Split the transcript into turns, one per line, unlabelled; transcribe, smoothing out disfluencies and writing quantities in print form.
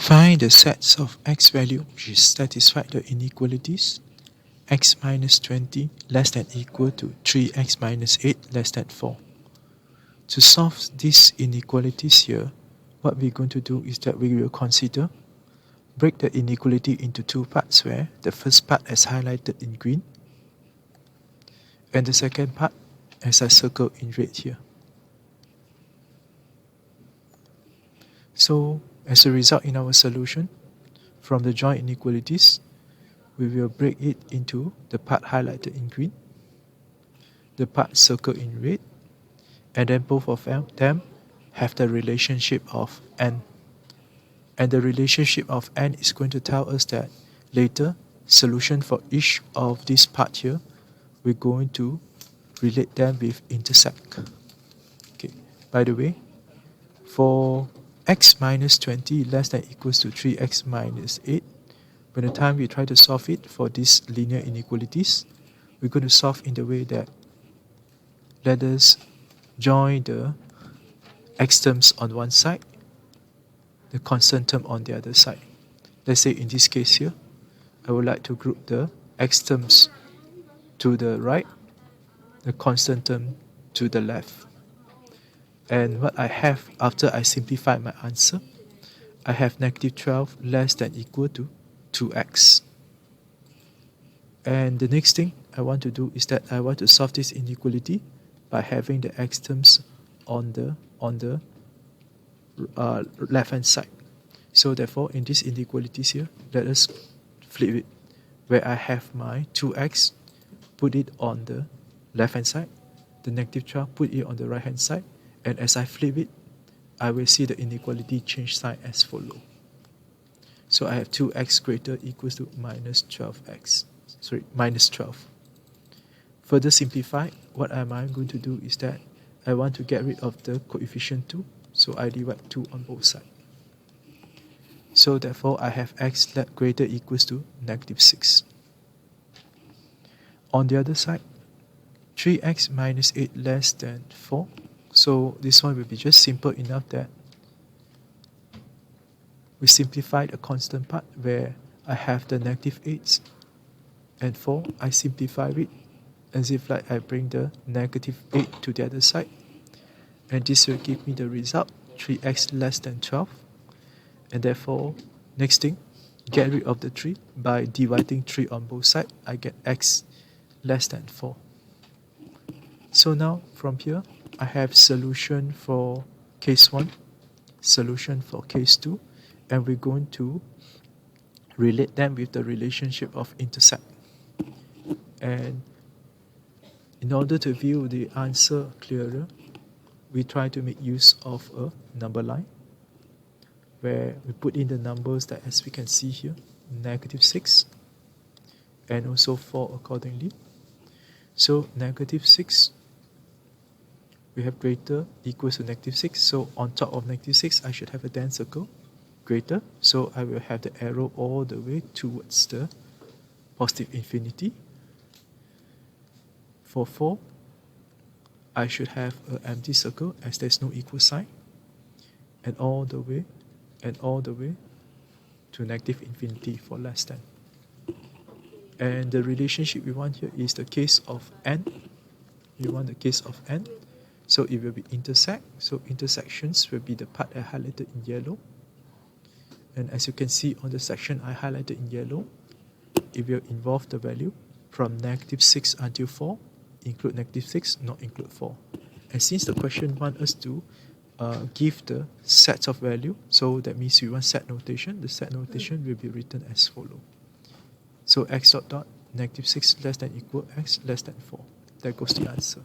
Find the sets of x value which satisfy the inequalities x minus 20 less than equal to 3x minus 8 less than 4. To solve these inequalities here, what we're going to do is that we will break the inequality into two parts, where the first part is highlighted in green and the second part as I circle in red here. So as a result, in our solution from the joint inequalities, we will break it into the part highlighted in green, the part circled in red, and then both of them have the relationship of n. And the relationship of n is going to tell us that later solution for each of this part here, we're going to relate them with intersect. Okay. By the way, for x minus 20 less than equals to 3x minus 8, by the time we try to solve it for these linear inequalities, we're going to solve in the way that let us join the x terms on one side, the constant term on the other side. Let's say in this case here, I would like to group the x terms to the right, the constant term to the left. And what I have after I simplify my answer, I have negative 12 less than equal to 2x. And the next thing I want to do is that I want to solve this inequality by having the x terms on the left hand side. So therefore, in these inequalities here, let us flip it, where I have my 2x, put it on the left hand side, the negative 12, put it on the right hand side, and as I flip it, I will see the inequality change sign as follow. So I have 2x greater equals to minus 12x. Minus 12. Further simplified, what am I going to do is that I want to get rid of the coefficient 2, so I divide 2 on both sides. So therefore, I have x greater equals to negative 6. On the other side, 3x minus 8 less than 4. So this one will be just simple enough that we simplify the constant part, where I have the negative 8 and 4. I simplify it as if like I bring the negative 8 to the other side. And this will give me the result, 3x less than 12. And therefore, next thing, get rid of the 3 by dividing 3 on both sides. I get x less than 4. So now from here, I have solution for case 1, solution for case 2, and we're going to relate them with the relationship of intersect. And in order to view the answer clearer, we try to make use of a number line, where we put in the numbers that, as we can see here, negative 6 and also 4 accordingly. So negative 6, we have greater equals to negative 6. So on top of negative 6, I should have a then circle, greater. So I will have the arrow all the way towards the positive infinity. For 4, I should have an empty circle as there's no equal sign, and all the way to negative infinity for less than. And the relationship we want here is the case of n. We want the case of n. So it will be intersect. So intersections will be the part I highlighted in yellow. And as you can see on the section I highlighted in yellow, it will involve the value from negative 6 until 4, include negative 6, not include 4. And since the question wants us to give the sets of value, so that means we want set notation. The set notation will be written as follow. So x dot dot negative 6 less than equal x less than 4. That goes the answer.